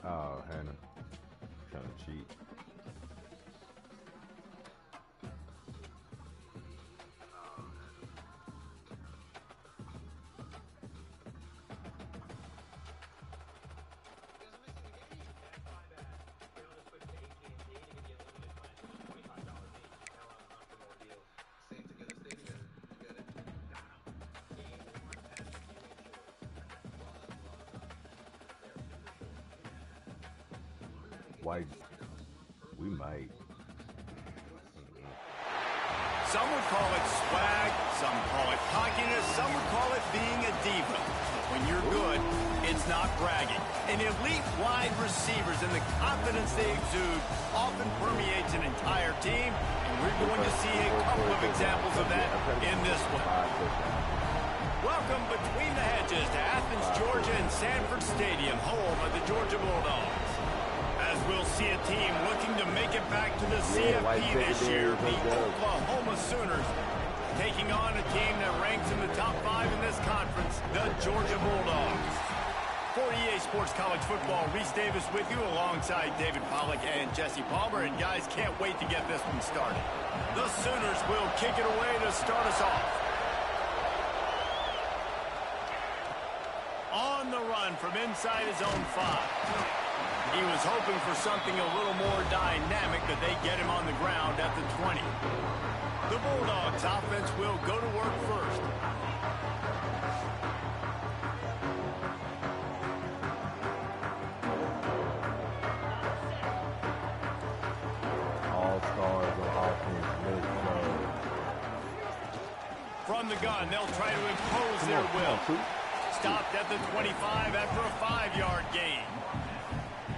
Oh, Hannah. Trying to cheat. White, we might. Some would call it swag, some call it cockiness, some would call it being a diva. When you're good, it's not bragging. And elite wide receivers and the confidence they exude often permeates an entire team, and we're going to see a couple of examples of that in this one. Welcome between the hedges to Athens, Georgia and Sanford Stadium, home of the Georgia Bulldogs. As we'll see a team looking to make it back to the CFP this year, the Oklahoma Sooners, taking on a team that ranks in the top 5 in this conference, the Georgia Bulldogs. For EA Sports College Football, Reese Davis with you alongside David Pollack and Jesse Palmer, and guys, can't wait to get this one started. The Sooners will kick it away to start us off. On the run from inside his own 5. He was hoping for something a little more dynamic, but they get him on the ground at the 20. The Bulldogs offense will go to work first. All stars of offense. From the gun, they'll try to impose their will. Stopped at the 25 after a 5-yard gain.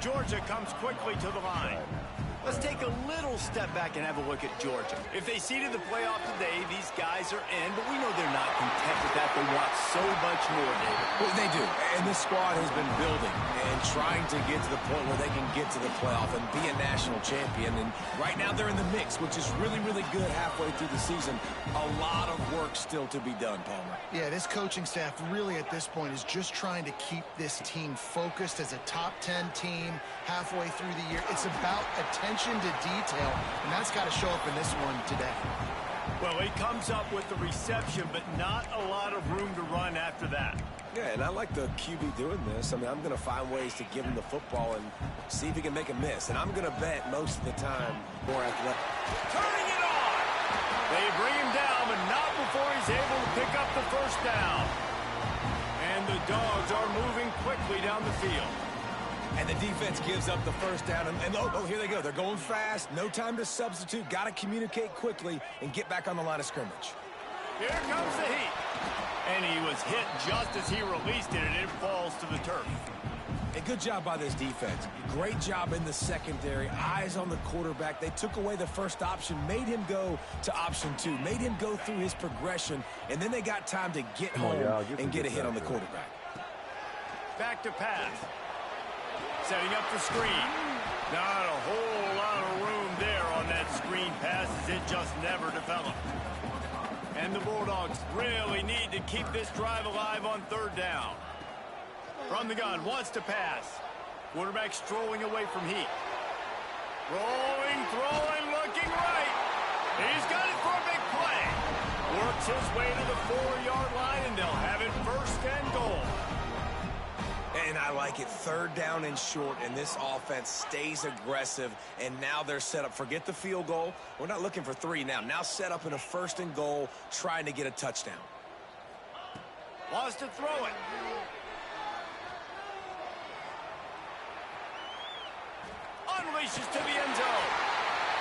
Georgia comes quickly to the line. Let's take a little step back and have a look at Georgia. If they seeded the playoff today, these guys are in, but we know they're not content with that. They want so much more, David. Well, they do. And this squad has been building and trying to get to the point where they can get to the playoff and be a national champion. And right now they're in the mix, which is really, really good halfway through the season. A lot of work still to be done, Palmer. Yeah, this coaching staff really at this point is just trying to keep this team focused as a top 10 team halfway through the year. It's about attention to detail, and that's got to show up in this one today. Well, he comes up with the reception, but not a lot of room to run after that. Yeah, and I like the QB doing this. I mean, I'm going to find ways to give him the football and see if he can make a miss. And I'm going to bet most of the time more athletic. Turning it on! They bring him down, but not before he's able to pick up the first down. And the Dogs are moving quickly down the field. And the defense gives up the first down. And oh, here they go. They're going fast. No time to substitute. Got to communicate quickly and get back on the line of scrimmage. Here comes the heat. And he was hit just as he released it, and it falls to the turf. A good job by this defense. Great job in the secondary. Eyes on the quarterback. They took away the first option, made him go to option 2, made him go through his progression, and then they got time to get home and get a hit on the quarterback. Back to pass. Setting up the screen. Not a whole lot of room there on that screen pass as it just never developed. And the Bulldogs really need to keep this drive alive on 3rd down. From the gun, wants to pass. Quarterback strolling away from heat. Rolling, throwing, looking right. He's got it for a big play. Works his way to the 4-yard line, and they'll have it 1st and goal. And I like it. 3rd down and short, and this offense stays aggressive, and now they're set up. Forget the field goal. We're not looking for 3 now. Now set up in a 1st and goal, trying to get a touchdown. Wants to throw it. Unleashes to the end zone.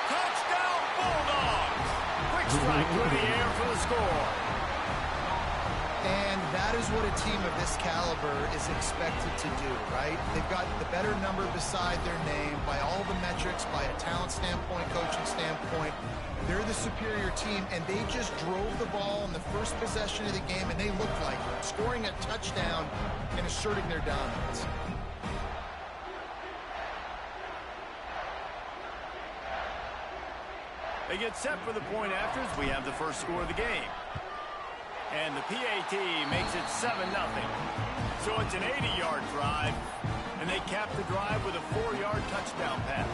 Touchdown, Bulldogs. Quick strike through the air for the score. And that is what a team of this caliber is expected to do, right? They've got the better number beside their name by all the metrics, by a talent standpoint, coaching standpoint. They're the superior team, and they just drove the ball in the first possession of the game, and they looked like it, scoring a touchdown and asserting their dominance. They get set for the point after as we have the first score of the game. And the PAT makes it 7-0. So it's an 80-yard drive, and they capped the drive with a 4-yard touchdown pass.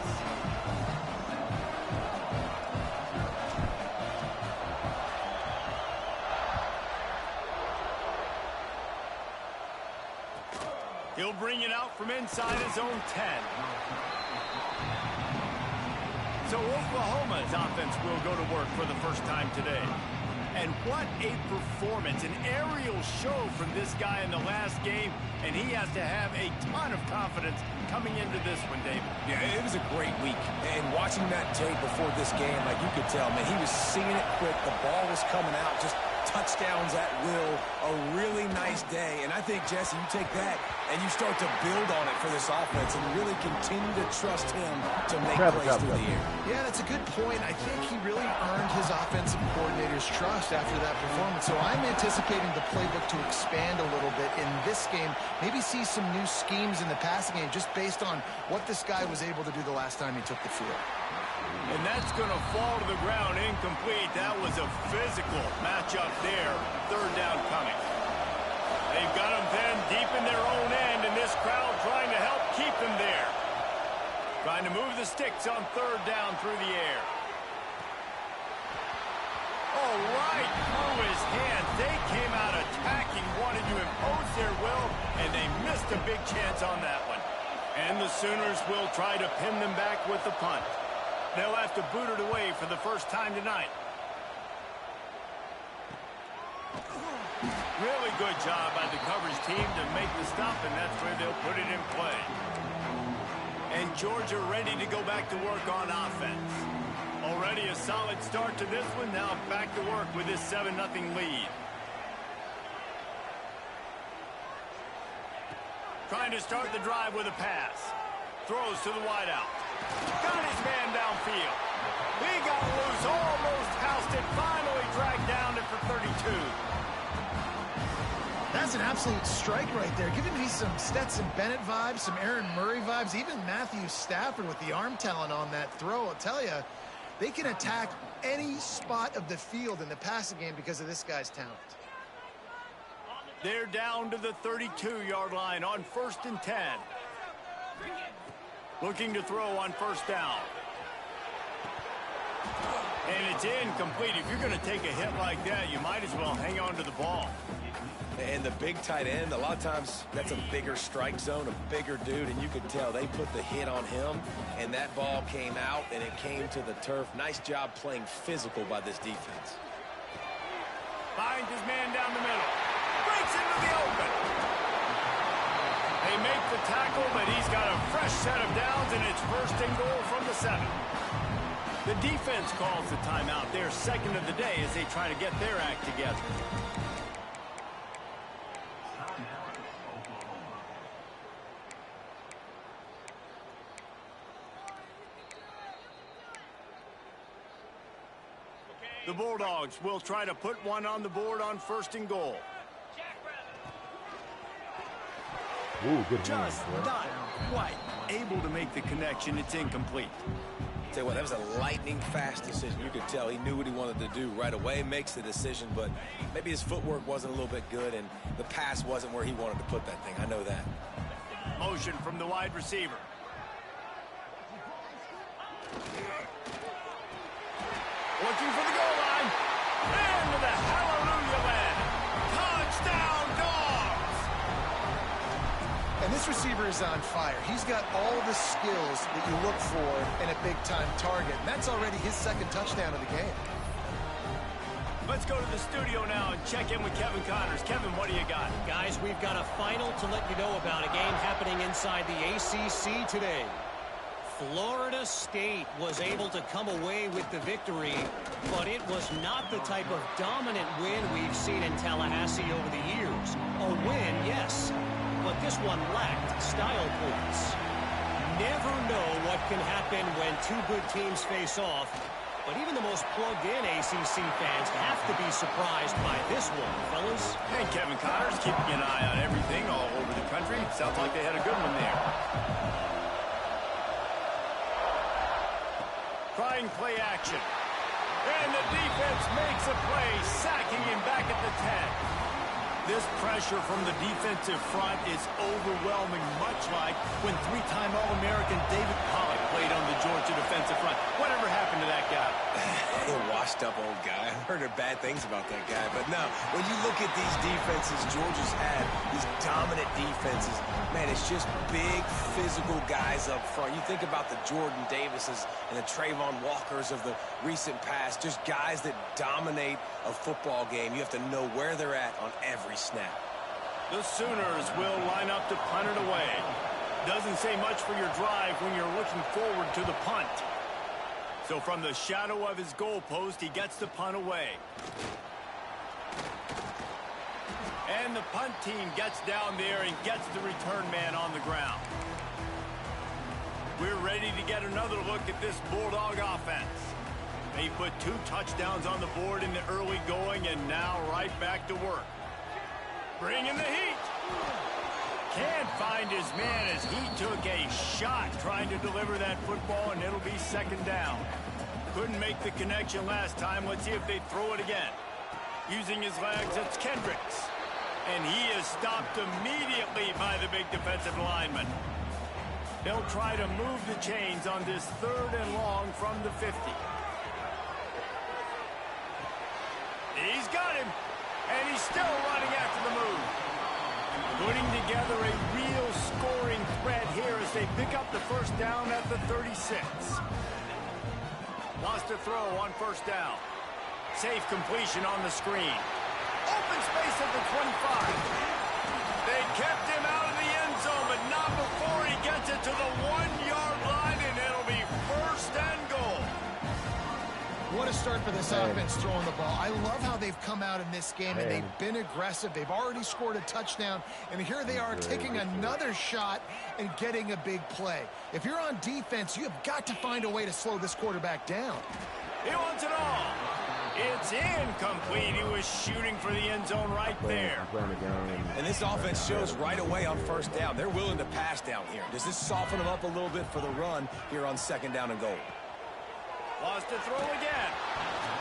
He'll bring it out from inside his own 10. So Oklahoma's offense will go to work for the first time today. And what a performance, an aerial show from this guy in the last game, and he has to have a ton of confidence coming into this one, David. Yeah, it was a great week. And watching that tape before this game, like you could tell, man, he was seeing it quick. The ball was coming out, just touchdowns at will. A really nice day. And I think, Jesse, you take that and you start to build on it for this offense and really continue to trust him to make plays through the air. Yeah, that's a good point. I think he really earned his offensive coordinator's trust after that performance. So I'm anticipating the playbook to expand a little bit in this game. Maybe see some new schemes in the passing game just based on what this guy was able to do the last time he took the field. And that's going to fall to the ground incomplete. That was a physical matchup there. Third down coming. They've got them then deep in their own end, and this crowd trying to help keep them there. Trying to move the sticks on third down through the air. Oh, right through his hands. They came out attacking, wanted to impose their will, and they missed a big chance on that one. And the Sooners will try to pin them back with the punt. They'll have to boot it away for the first time tonight. Really good job by the coverage team to make the stop, and that's where they'll put it in play. And Georgia ready to go back to work on offense. Already a solid start to this one. Now back to work with this 7-0 lead. Trying to start the drive with a pass. Throws to the wideout. Got his man downfield. He got loose, almost housed it, finally dragged down it for 32. That's an absolute strike right there. Giving me some Stetson Bennett vibes, some Aaron Murray vibes, even Matthew Stafford with the arm talent on that throw. I'll tell you, they can attack any spot of the field in the passing game because of this guy's talent. They're down to the 32-yard line on 1st and 10. Looking to throw on first down. And it's incomplete. If you're going to take a hit like that, you might as well hang on to the ball. And the big tight end, a lot of times that's a bigger strike zone, a bigger dude, and you could tell they put the hit on him, and that ball came out, and it came to the turf. Nice job playing physical by this defense. Finds his man down the middle. Breaks into the open. They make the tackle, but he's got a fresh set of downs, and it's 1st and goal from the 7. The defense calls the timeout. Their second of the day as they try to get their act together. The Bulldogs will try to put one on the board on 1st and goal. Ooh, good Just hands, not quite able to make the connection. It's incomplete. Tell you what, that was a lightning-fast decision. You could tell he knew what he wanted to do right away, makes the decision, but maybe his footwork wasn't a little bit good, and the pass wasn't where he wanted to put that thing. I know that. Motion from the wide receiver. Looking for the goal line. Into the hallelujah land. Touchdown, Dogs! And this receiver is on fire. He's got all the skills that you look for in a big-time target. And that's already his second touchdown of the game. Let's go to the studio now and check in with Kevin Connors. Kevin, what do you got? Guys, we've got a final to let you know about. A game happening inside the ACC today. Florida State was able to come away with the victory, but it was not the type of dominant win we've seen in Tallahassee over the years. A win, yes, but this one lacked style points. Never know what can happen when two good teams face off, but even the most plugged-in ACC fans have to be surprised by this one, fellas. And Kevin Connors keeping an eye on everything all over the country. Sounds like they had a good one there. Trying play action. And the defense makes a play, sacking him back at the 10. This pressure from the defensive front is overwhelming, much like when three-time All-American David Pollock played on the Georgia defensive front. Whatever happened to that guy? A washed-up old guy. I've heard bad things about that guy. But no, when you look at these defenses Georgia's had, these dominant defenses, man, it's just big, physical guys up front. You think about the Jordan Davises and the Trayvon Walkers of the recent past, just guys that dominate a football game. You have to know where they're at on every snap. The Sooners will line up to punt it away. Doesn't say much for your drive when you're looking forward to the punt. So from the shadow of his goalpost, he gets the punt away. And the punt team gets down there and gets the return man on the ground. We're ready to get another look at this Bulldog offense. They put 2 touchdowns on the board in the early going, and now right back to work. Bringing the heat. Can't find his man as he took a shot trying to deliver that football, and it'll be second down. Couldn't make the connection last time. Let's see if they throw it again. Using his legs, it's Kendricks. And he is stopped immediately by the big defensive lineman. They'll try to move the chains on this 3rd and long from the 50. He's got him, and he's still running after the move. Putting together a real scoring threat here as they pick up the first down at the 36. Wants to throw on first down. Safe completion on the screen. Open space at the 25. They kept him out of the end zone, but not before he gets it to the 1-yard line, and it'll be first and goal. What a start for this offense throwing the ball. I love how they've come out in this game, and they've been aggressive. They've already scored a touchdown, and here they are taking another shot and getting a big play. If you're on defense, you have got to find a way to slow this quarterback down. He wants it all. It's incomplete. He was shooting for the end zone right there. And this offense shows right away on first down. They're willing to pass down here. Does this soften them up a little bit for the run here on second down and goal? Wants to throw again.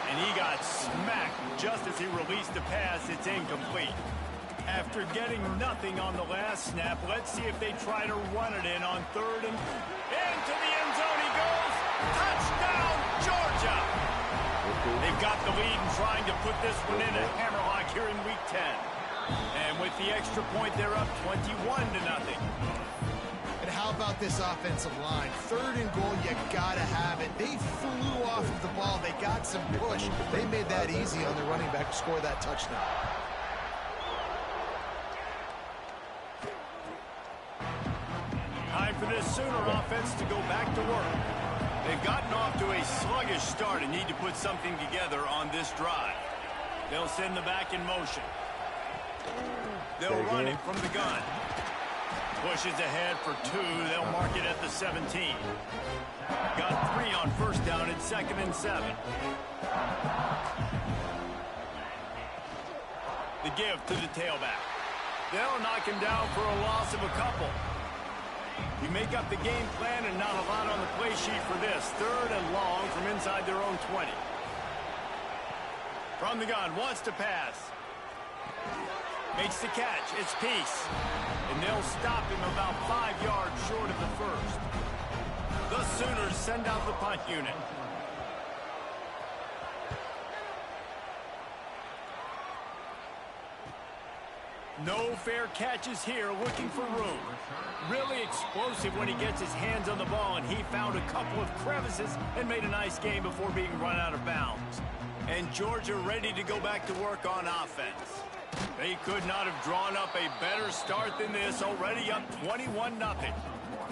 And he got smacked just as he released the pass. It's incomplete. After getting nothing on the last snap, let's see if they try to run it in on 3rd and into the end zone he goes. Touchdown, Georgia. They've got the lead and trying to put this one in a hammerlock here in week 10. And with the extra point, they're up 21-0. And how about this offensive line? 3rd and goal, you gotta have it. They flew off of the ball. They got some push. They made that easy on the running back to score that touchdown. Time for this Sooner offense to go back to work. They've gotten off to a sluggish start and need to put something together on this drive. They'll send the back in motion. They'll run it from the gun. Pushes ahead for 2. They'll mark it at the 17. Got 3 on first down at 2nd and 7. The give to the tailback. They'll knock him down for a loss of a couple. You make up the game plan and not a lot on the play sheet for this. 3rd and long from inside their own 20. From the gun, wants to pass. Makes the catch. It's Peace. And they'll stop him about 5 yards short of the first. The Sooners send out the punt unit. No fair catches here, looking for room. Really explosive when he gets his hands on the ball, and he found a couple of crevices and made a nice game before being run out of bounds. And Georgia ready to go back to work on offense. They could not have drawn up a better start than this, already up 21-0.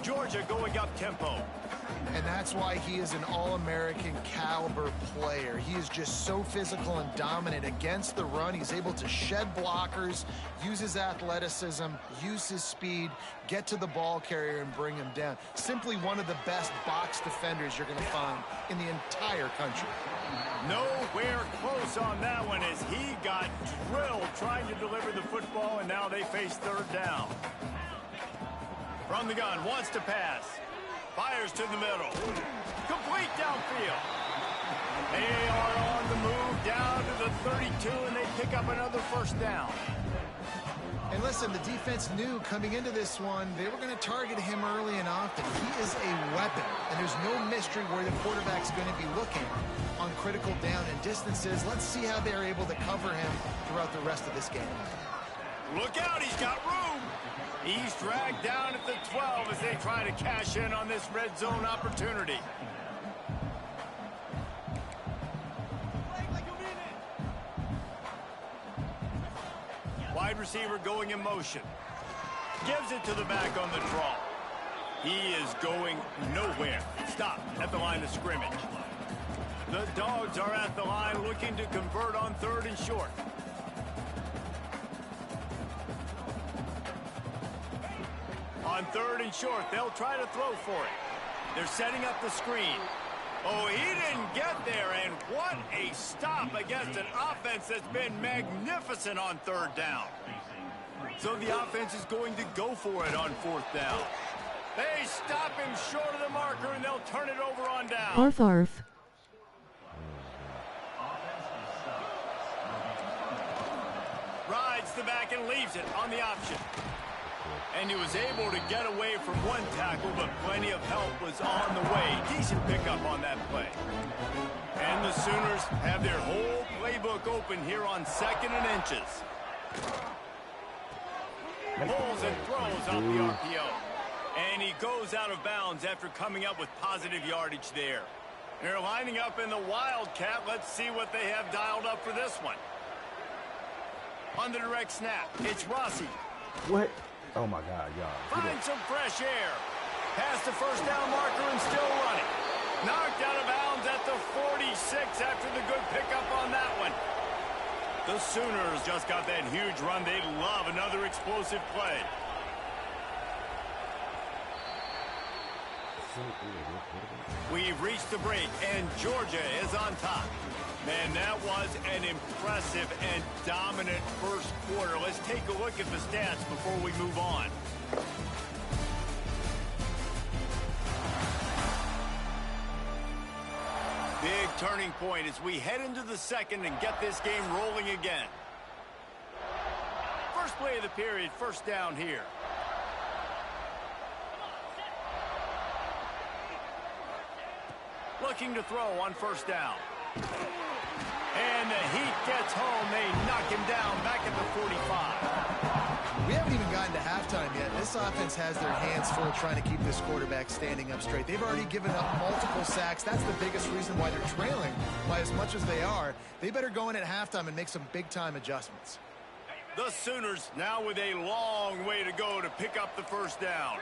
Georgia going up tempo. And that's why he is an All-American caliber player. He is just so physical and dominant against the run. He's able to shed blockers, use his athleticism, use his speed, get to the ball carrier and bring him down. Simply one of the best box defenders you're going to find in the entire country. Nowhere close on that one as he got drilled trying to deliver the football, and now they face 3rd down. From the gun, wants to pass. Fires to the middle. Complete downfield. They are on the move down to the 32, and they pick up another first down. And listen, the defense knew coming into this one, they were going to target him early and often. He is a weapon, and there's no mystery where the quarterback's going to be looking on critical down and distances. Let's see how they're able to cover him throughout the rest of this game. Look out, he's got room. He's dragged down at the 12 as they try to cash in on this red zone opportunity. Wide receiver going in motion. Gives it to the back on the draw. He is going nowhere. Stop at the line of scrimmage. The Dogs are at the line looking to convert on 3rd and short. On 3rd and short, they'll try to throw for it. They're setting up the screen. Oh, he didn't get there, and what a stop against an offense that's been magnificent on 3rd down. So the offense is going to go for it on 4th down. They stop him short of the marker, and they'll turn it over on down. Arf, arf. Rides the back and leaves it on the option. And he was able to get away from one tackle, but plenty of help was on the way. Decent pickup on that play. And the Sooners have their whole playbook open here on 2nd and inches. Pulls and throws off the RPO. And he goes out of bounds after coming up with positive yardage there. They're lining up in the Wildcat. Let's see what they have dialed up for this one. On the direct snap, it's Rossi. What? Oh, my God, y'all. Find some fresh air. Past the first down marker and still running. Knocked out of bounds at the 46 after the good pickup on that one. The Sooners just got that huge run. They'd love another explosive play. We've reached the break, and Georgia is on top. Man, that was an impressive and dominant first quarter. Let's take a look at the stats before we move on. Big turning point as we head into the second and get this game rolling again. First play of the period, first down here. Looking to throw on first down. And the heat gets home. They knock him down back at the 45. We haven't even gotten to halftime yet. This offense has their hands full trying to keep this quarterback standing up straight. They've already given up multiple sacks. That's the biggest reason why they're trailing by as much as they are. They better go in at halftime and make some big-time adjustments. The Sooners now with a long way to go to pick up the first down.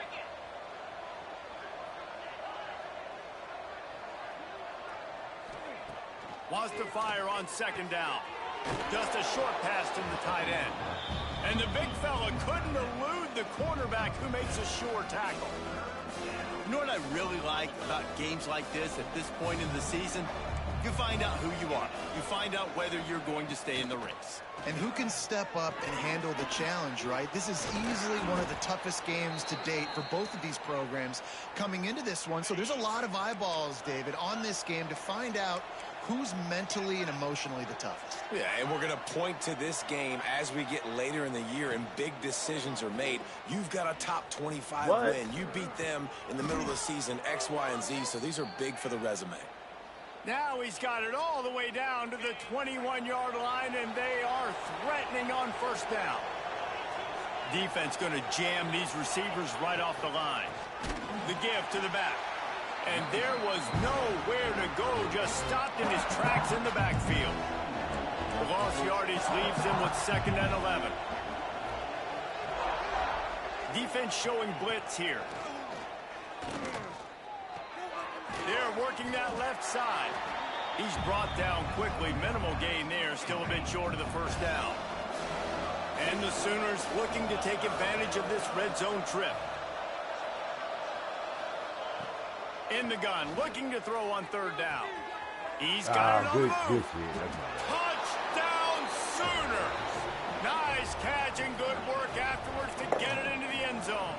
Wants to fire on second down. Just a short pass to the tight end. And the big fella couldn't elude the cornerback who makes a sure tackle. You know what I really like about games like this at this point in the season? You find out who you are. You find out whether you're going to stay in the race. And who can step up and handle the challenge, right? This is easily one of the toughest games to date for both of these programs coming into this one. So there's a lot of eyeballs, David, on this game to find out who's mentally and emotionally the toughest. Yeah, and we're going to point to this game as we get later in the year and big decisions are made. You've got a top 25 win. You beat them in the middle of the season, X, Y, and Z, so these are big for the resume. Now he's got it all the way down to the 21-yard line, and they are threatening on first down. Defense going to jam these receivers right off the line. The give to the back. And there was nowhere to go, just stopped in his tracks in the backfield. The lost yardage leaves him with 2nd and 11. Defense showing blitz here. They're working that left side. He's brought down quickly. Minimal gain there, still a bit short of the first down. And the Sooners looking to take advantage of this red zone trip. In the gun, looking to throw on third down. He's got it on the move. Touchdown, Sooners! Nice catch and good work afterwards to get it into the end zone.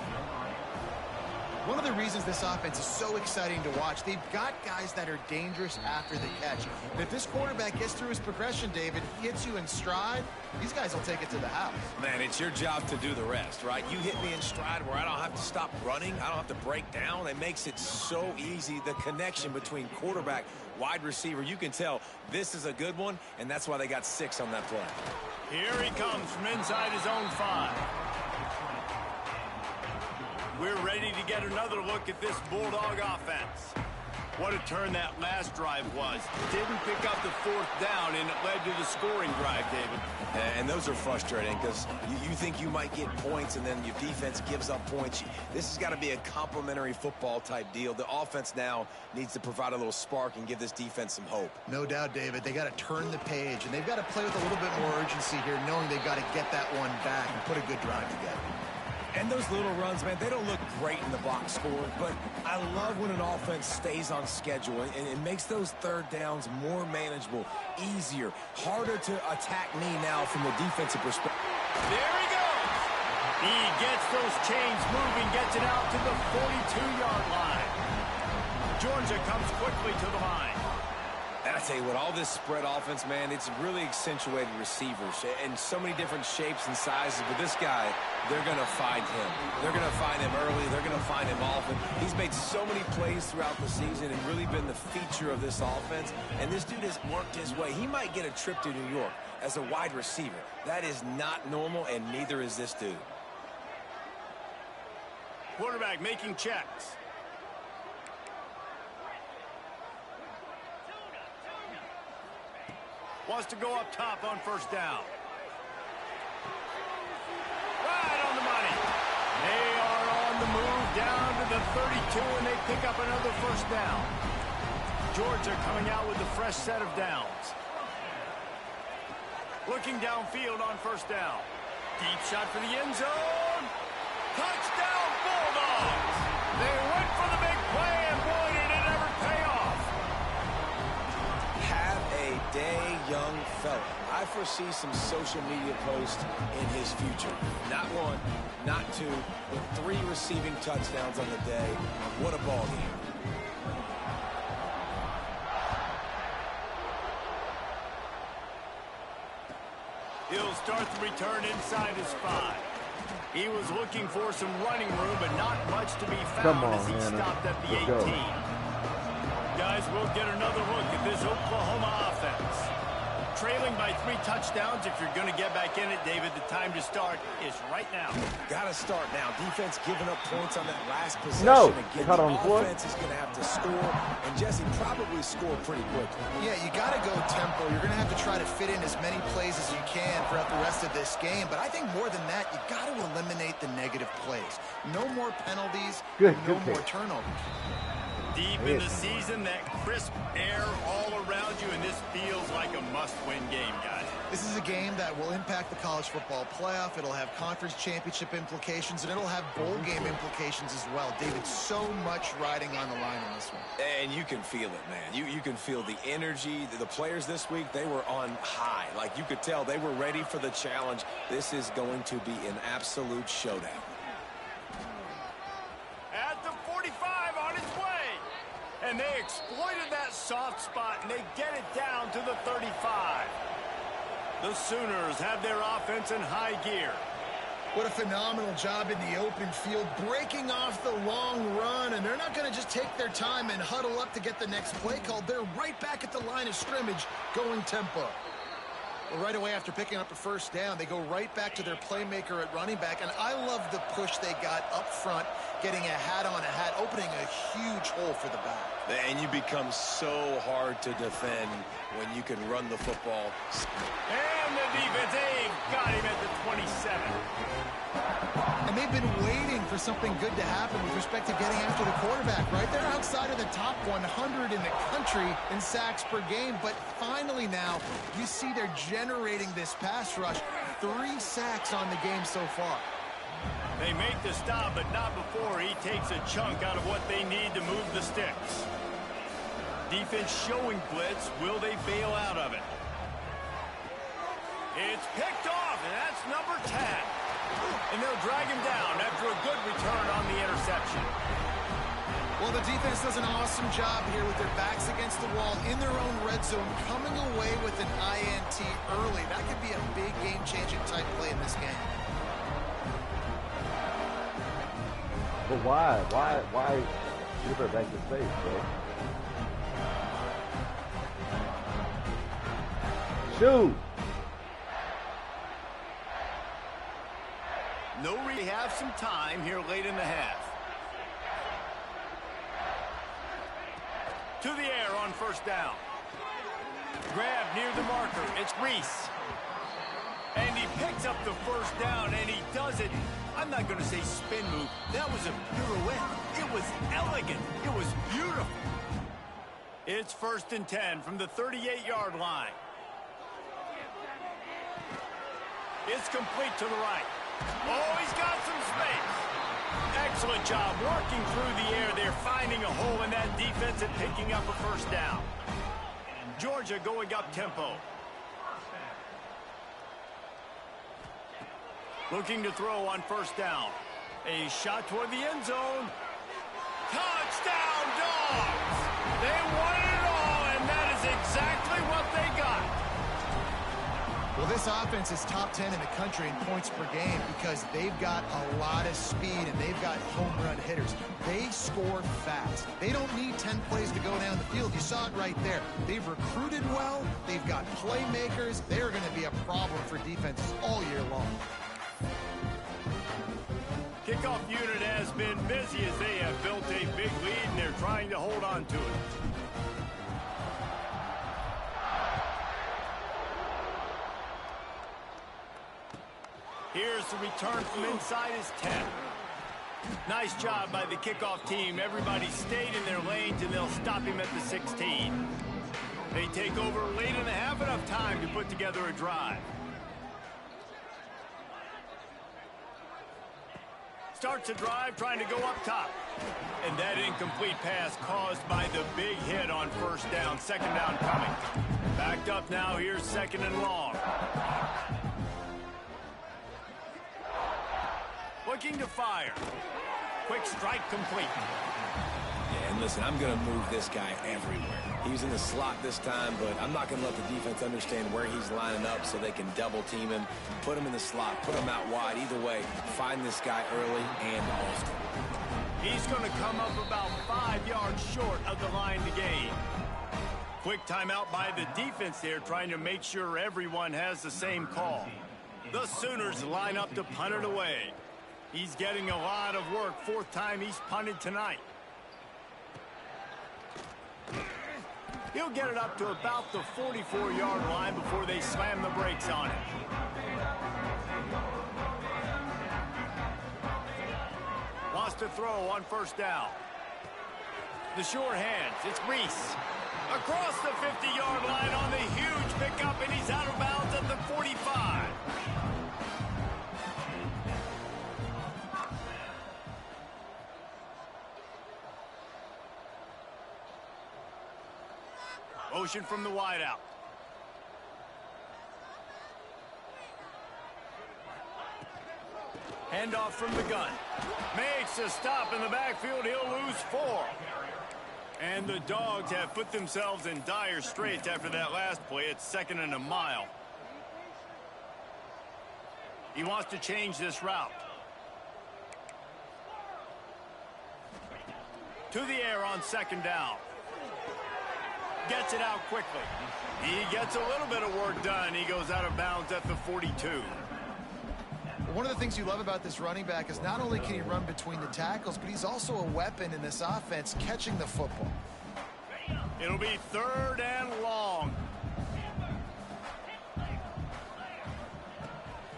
One of the reasons this offense is so exciting to watch, they've got guys that are dangerous after the catch. And if this quarterback gets through his progression, David, he hits you in stride, these guys will take it to the house. Man, it's your job to do the rest, right? You hit me in stride where I don't have to stop running. I don't have to break down. It makes it so easy. The connection between quarterback, wide receiver, you can tell this is a good one, and that's why they got 6 on that play. Here he comes from inside his own 5. We're ready to get another look at this Bulldog offense. What a turn that last drive was. Didn't pick up the 4th down, and it led to the scoring drive, David. And those are frustrating because you think you might get points, and then your defense gives up points. This has got to be a complementary football type deal. The offense now needs to provide a little spark and give this defense some hope. No doubt, David. They got to turn the page, and they've got to play with a little bit more urgency here, knowing they've got to get that one back and put a good drive together. And those little runs, man, they don't look great in the box score, but I love when an offense stays on schedule, and it makes those 3rd downs more manageable, easier, harder to attack me now from the defensive perspective. There he goes. He gets those chains moving, gets it out to the 42-yard line. Georgia comes quickly to the line. And I tell you what, all this spread offense, man, it's really accentuated receivers in so many different shapes and sizes. But this guy, they're going to find him. They're going to find him early. They're going to find him often. He's made so many plays throughout the season and really been the feature of this offense. And this dude has worked his way. He might get a trip to New York as a wide receiver. That is not normal, and neither is this dude. Quarterback making checks. Wants to go up top on 1st down. Right on the money. They are on the move down to the 32, and they pick up another 1st down. Georgia coming out with a fresh set of downs. Looking downfield on 1st down. Deep shot for the end zone. Touchdown, Bulldogs! They went for the big play, and boy, did it ever pay off. Have a day, young fella. I foresee some social media posts in his future. Not 1, not 2, but 3 receiving touchdowns on the day. What a ball game. He'll start the return inside his 5. He was looking for some running room, but not much to be found as he stopped at the 18. Guys, we'll get another look at this Oklahoma offense. Trailing by 3 touchdowns. If you're going to get back in it, David, the time to start is right now. Got to start now. Defense giving up points on that last possession. No, Again, cut the on the offense is going to have to score, and Jesse probably score pretty quickly. Yeah, you got to go tempo. You're going to have to try to fit in as many plays as you can throughout the rest of this game. But I think more than that, you got to eliminate the negative plays. No more penalties, no more turnovers. Deep in the season, that crisp air all around you, and this feels like a must-win game, guys. This is a game that will impact the college football playoff. It'll have conference championship implications, and it'll have bowl game implications as well. David, so much riding on the line in this one. And you can feel it, man. You can feel the energy. The players this week, they were on high. Like, you could tell they were ready for the challenge. This is going to be an absolute showdown. At the 45 on its way. And they exploited that soft spot, and they get it down to the 35. The Sooners have their offense in high gear. What a phenomenal job in the open field, breaking off the long run, and they're not going to just take their time and huddle up to get the next play called. They're right back at the line of scrimmage, going tempo. Well, right away after picking up a 1st down, they go right back to their playmaker at running back, and I love the push they got up front, getting a hat on a hat, opening a huge hole for the back. And you become so hard to defend when you can run the football. And the defense, they've got him at the 27. And they've been waiting for something good to happen with respect to getting after the quarterback, right? They're outside of the top 100 in the country in sacks per game, but finally now you see they're generating this pass rush. 3 sacks on the game so far. They make the stop, but not before he takes a chunk out of what they need to move the sticks. Defense showing blitz. Will they bail out of it? It's picked off, and that's number 10. And they'll drag him down after a good return on the interception. Well, the defense does an awesome job here with their backs against the wall in their own red zone, coming away with an INT early. That could be a big game-changing type play in this game. But why give her back to space, bro? Shoot! No, we have some time here late in the half. To the air on first down. Grab near the marker. It's Reese. And he picks up the first down, and he does it. I'm not going to say spin move. That was a pirouette. It was elegant. It was beautiful. It's 1st and 10 from the 38-yard line. It's complete to the right. Oh, he's got some space. Excellent job working through the air. They're finding a hole in that defense and picking up a first down. Georgia going up tempo. Looking to throw on first down. A shot toward the end zone. Touchdown, Dogs! They won it all, and that is exactly what they got. Well, this offense is top 10 in the country in points per game because they've got a lot of speed and they've got home run hitters. They score fast. They don't need 10 plays to go down the field. You saw it right there. They've recruited well. They've got playmakers. They're going to be a problem for defenses all year long. Kickoff unit has been busy as they have built a big lead and they're trying to hold on to it. Here's the return from inside his 10. Nice job by the kickoff team. Everybody stayed in their lanes, and they'll stop him at the 16. They take over late and have enough time to put together a drive. Starts a drive trying to go up top. And that incomplete pass caused by the big hit on first down. Second down coming. Backed up now. Here's 2nd and long. Looking to fire. Quick strike complete. Yeah, and listen, I'm going to move this guy everywhere. He's in the slot this time, but I'm not going to let the defense understand where he's lining up so they can double team him, put him in the slot, put him out wide. Either way, find this guy early and often. He's going to come up about 5 yards short of the line to gain. Quick timeout by the defense there, trying to make sure everyone has the same call. The Sooners line up to punt it away. He's getting a lot of work. 4th time he's punted tonight. He'll get it up to about the 44-yard line before they slam the brakes on it. Wants to throw on first down. The sure hands. It's Reese. Across the 50-yard line on the huge pickup, and he's out of bounds at the 45. Motion from the wideout. Handoff from the gun. Makes a stop in the backfield. He'll lose 4. And the Dogs have put themselves in dire straits after that last play. It's 2nd and a mile. He wants to change this route. To the air on 2nd down. Gets it out quickly. He gets a little bit of work done. He goes out of bounds at the 42. One of the things you love about this running back is not only can he run between the tackles, but he's also a weapon in this offense catching the football. It'll be 3rd and long.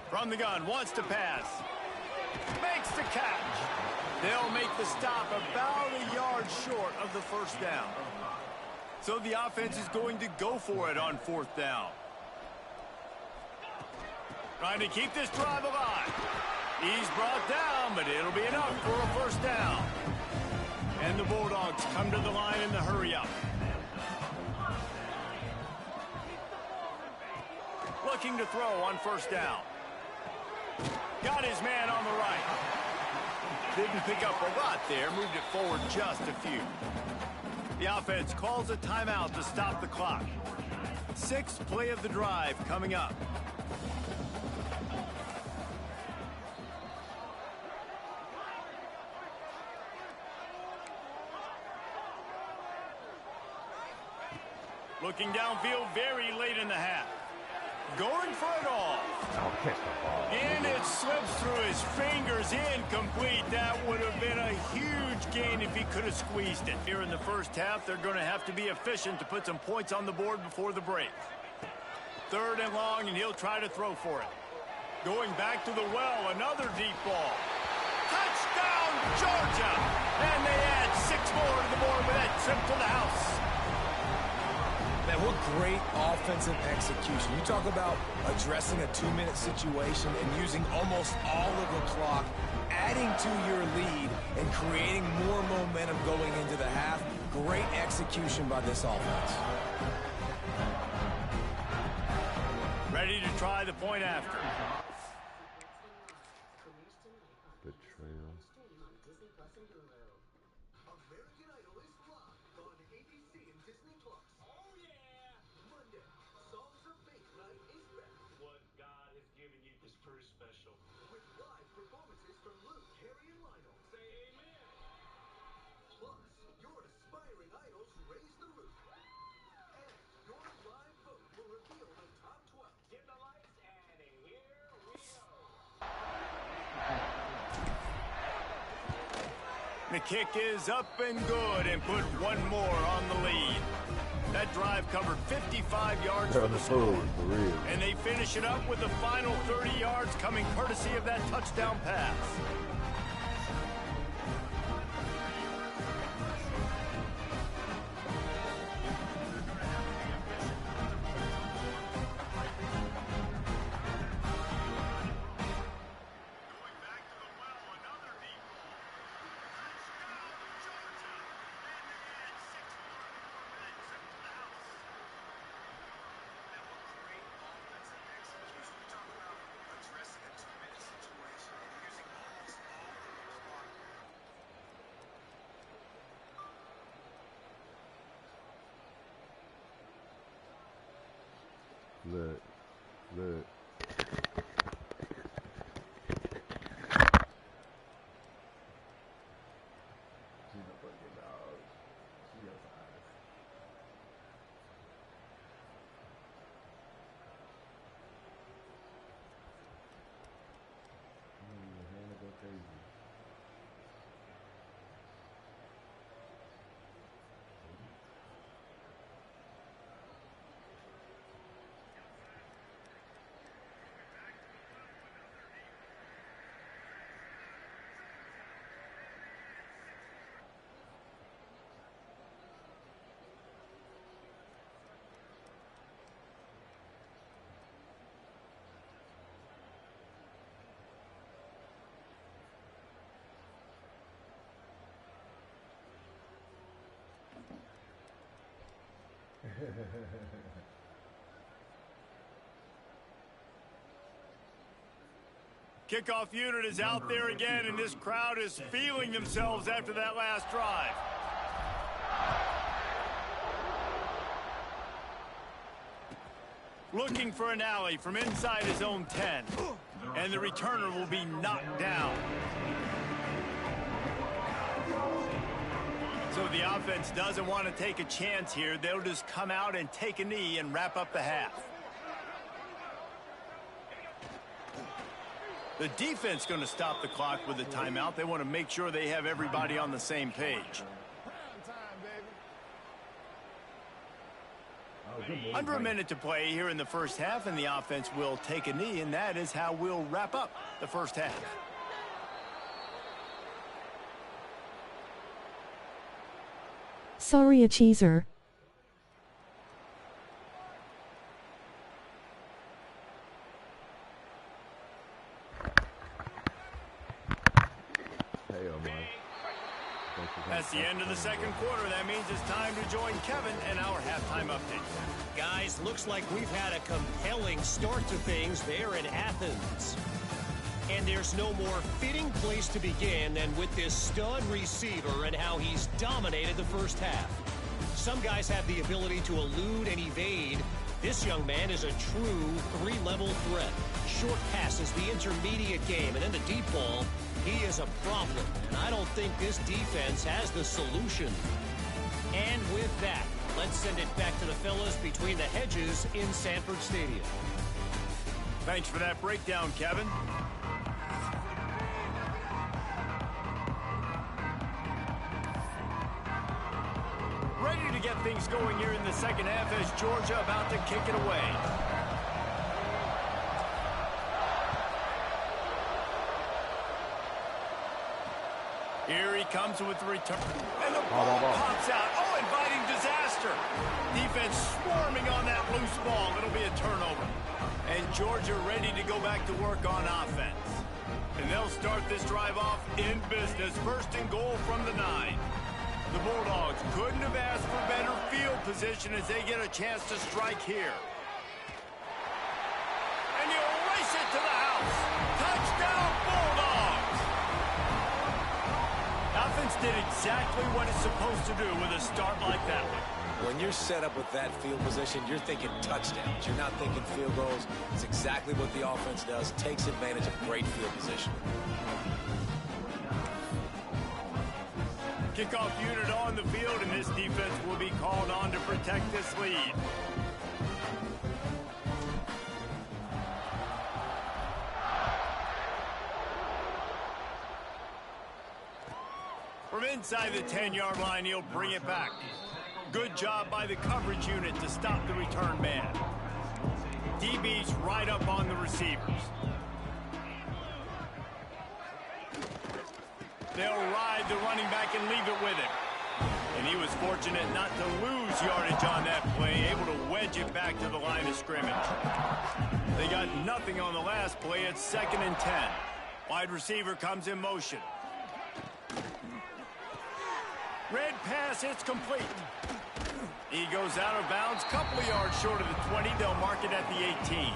From the gun, wants to pass. Makes the catch. They'll make the stop about a yard short of the first down. So the offense is going to go for it on 4th down. Trying to keep this drive alive. He's brought down, but it'll be enough for a first down. And the Bulldogs come to the line in the hurry-up. Looking to throw on first down. Got his man on the right. Didn't pick up a lot there, moved it forward just a few. The offense calls a timeout to stop the clock. Sixth play of the drive coming up. Looking downfield very late in the half. Going for it all. And it slips through his fingers, incomplete. That would have been a huge gain if he could have squeezed it. Here in the first half, they're going to have to be efficient to put some points on the board before the break. 3rd and long, and he'll try to throw for it. Going back to the well, another deep ball. Touchdown, Georgia! And they add 6 more to the board with that trip to the house. Man, what great offensive execution. You talk about addressing a 2-minute situation and using almost all of the clock, adding to your lead and creating more momentum going into the half. Great execution by this offense. Ready to try the point after. Betrayal. American Idol is live on ABC and Disney Plus. Oh yeah! Monday, Songs of Faith night is back. What God has given you is pretty special. With live performances from Luke, Harry, and Lionel. Say amen. Plus, your aspiring idols raise the roof. And your live vote will reveal the top 12. Dim the lights, and here we go. The kick is up and good and put one more on the lead. That drive covered 55 yards for the score. And they finish it up with the final 30 yards coming courtesy of that touchdown pass. Look. She's a fucking dog. She has eyes. Hannah go crazy. Kickoff unit is out there again, and this crowd is feeling themselves after that last drive. Looking for an alley from inside his own 10, and the returner will be knocked down. So the offense doesn't want to take a chance here. They'll just come out and take a knee and wrap up the half. The defense going to stop the clock with a timeout. They want to make sure they have everybody on the same page. Under a minute to play here in the first half, and the offense will take a knee, and that is how we'll wrap up the first half. Sorry, a cheeser. That's the end of the second quarter. That means it's time to join Kevin and our halftime update. Guys, looks like we've had a compelling start to things there in Athens. And there's no more fitting place to begin than with this stud receiver and how he's dominated the first half. Some guys have the ability to elude and evade. This young man is a true three-level threat. Short passes, the intermediate game, and then the deep ball. He is a problem, and I don't think this defense has the solution. And with that, let's send it back to the fellas between the hedges in Sanford Stadium. Thanks for that breakdown, Kevin. Ready to get things going here in the second half as Georgia about to kick it away. Here he comes with the return. And the ball pops out. Oh, inviting disaster. Defense swarming on that loose ball. It'll be a turnover. And Georgia ready to go back to work on offense. And they'll start this drive off in business. First and goal from the 9. The Bulldogs couldn't have asked for better field position as they get a chance to strike here. And he'll race it to the house. Touchdown, Bulldogs! Offense did exactly what it's supposed to do with a start like that one. When you're set up with that field position, you're thinking touchdowns. You're not thinking field goals. It's exactly what the offense does. Takes advantage of great field position. Kickoff unit on the field, and this defense will be called on to protect this lead. From inside the 10-yard line, he'll bring it back. Good job by the coverage unit to stop the return man. DB's right up on the receivers. They'll ride the running back and leave it with him. And he was fortunate not to lose yardage on that play, able to wedge it back to the line of scrimmage. They got nothing on the last play. It's 2nd and 10. Wide receiver comes in motion. Red pass, it's complete. He goes out of bounds, couple of yards short of the 20. They'll mark it at the 18.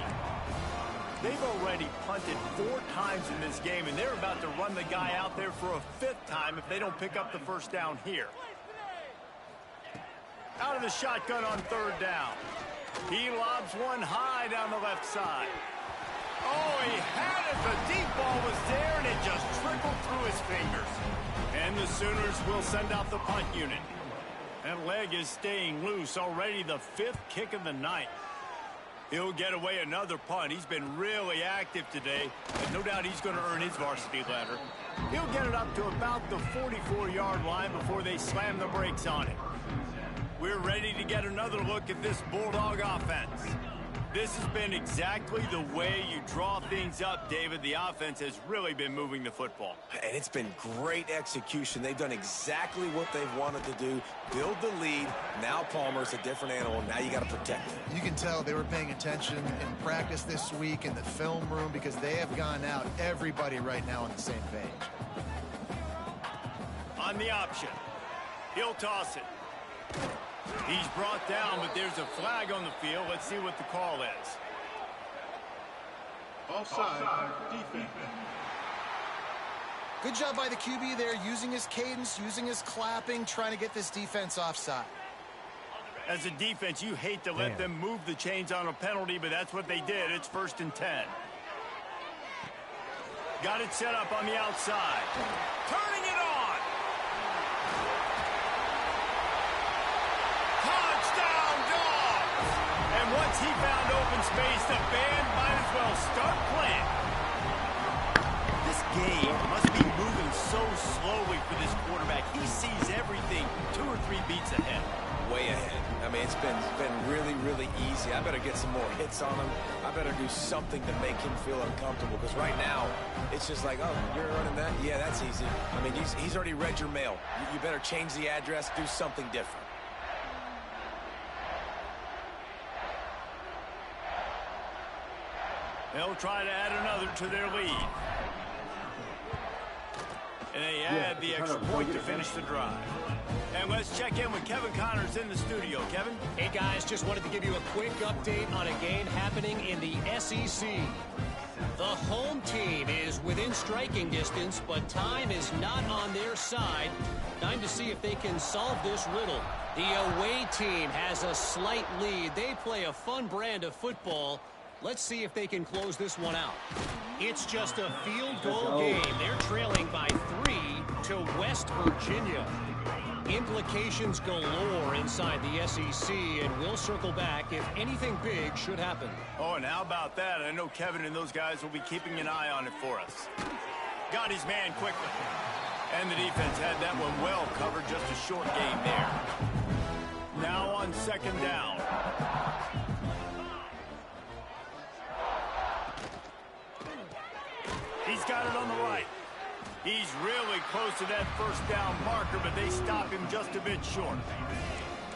They've already punted 4 times in this game, and they're about to run the guy out there for a 5th time if they don't pick up the first down here. Out of the shotgun on 3rd down. He lobs one high down the left side. Oh, he had it. The deep ball was there, and it just trickled through his fingers. And the Sooners will send out the punt unit. That leg is staying loose. Already the 5th kick of the night. He'll get away another punt. He's been really active today, and no doubt he's going to earn his varsity letter. He'll get it up to about the 44-yard line before they slam the brakes on it. We're ready to get another look at this Bulldog offense. This has been exactly the way you draw things up, David. The offense has really been moving the football. And it's been great execution. They've done exactly what they've wanted to do. Build the lead. Now Palmer's a different animal. Now you got to protect him. You can tell they were paying attention in practice this week in the film room because they have gone out, everybody right now on the same page. On the option. He'll toss it. He's brought down, but there's a flag on the field. Let's see what the call is. Offside, defense. Good job by the QB there, using his cadence, using his clapping, trying to get this defense offside. As a defense, you hate to let them move the chains on a penalty, but that's what they did. It's 1st and 10. Got it set up on the outside. Turning it on. And once he found open space, the band might as well start playing. This game must be moving so slowly for this quarterback. He sees everything 2 or 3 beats ahead. Way ahead. I mean, it's been really, really easy. I better get some more hits on him. I better do something to make him feel uncomfortable. Because right now, it's just like, oh, you're running that? Yeah, that's easy. I mean, he's already read your mail. You better change the address, do something different. They'll try to add another to their lead. And they add the extra point to finish the drive. And let's check in with Kevin Connors in the studio. Kevin? Hey, guys, just wanted to give you a quick update on a game happening in the SEC. The home team is within striking distance, but time is not on their side. Time to see if they can solve this riddle. The away team has a slight lead. They play a fun brand of football. Let's see if they can close this one out. It's just a field goal game. They're trailing by 3 to West Virginia. Implications galore inside the SEC, and we'll circle back if anything big should happen. Oh, and how about that? I know Kevin and those guys will be keeping an eye on it for us. Got his man quickly. And the defense had that one well covered, just a short gain there. Now on second down. He's got it on the right. He's really close to that first down marker, but they stop him just a bit short.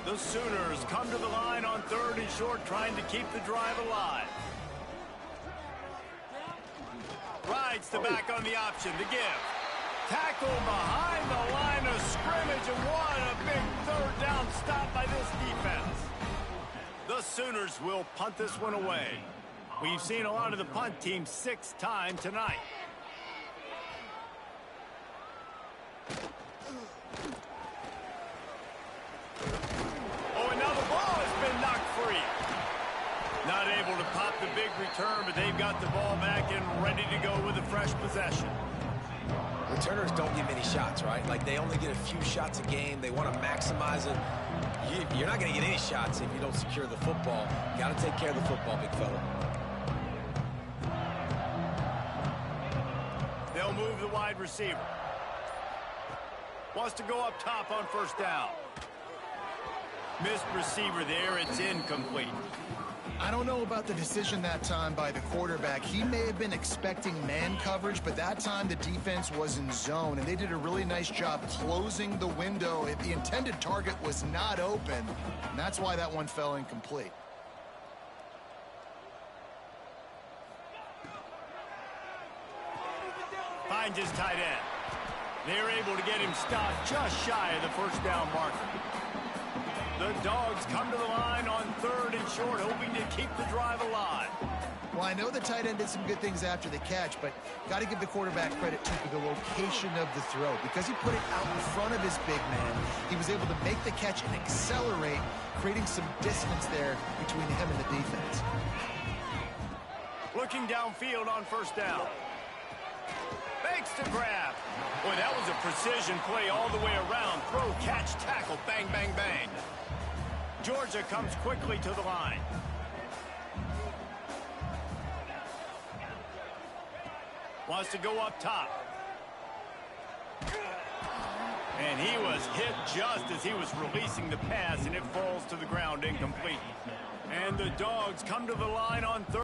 The Sooners come to the line on 3rd and short, trying to keep the drive alive. Rides the back on the option to give. Tackle behind the line of scrimmage, and what a big 3rd down stop by this defense. The Sooners will punt this one away. We've seen a lot of the punt team 6 times tonight. Oh, and now the ball has been knocked free. Not able to pop the big return, but they've got the ball back and ready to go with a fresh possession. Returners don't give any shots, right? Like, they only get a few shots a game. They want to maximize it. You're not going to get any shots if you don't secure the football. Got to take care of the football, big fella. They'll move the wide receiver. Wants to go up top on first down. Missed receiver there. It's incomplete. I don't know about the decision that time by the quarterback. He may have been expecting man coverage, but that time the defense was in zone, and they did a really nice job closing the window. The intended target was not open, and that's why that one fell incomplete. Finds his tight end. They're able to get him stopped just shy of the first down marker. The Dogs come to the line on 3rd and short, hoping to keep the drive alive. Well, I know the tight end did some good things after the catch, but got to give the quarterback credit, too, for the location of the throw. Because he put it out in front of his big man, he was able to make the catch and accelerate, creating some distance there between him and the defense. Looking downfield on first down. Fakes the grab. Boy, that was a precision play all the way around. Throw, catch, tackle, bang, bang, bang. Georgia comes quickly to the line. Wants to go up top. And he was hit just as he was releasing the pass, and it falls to the ground incomplete. And the Dogs come to the line on 3rd.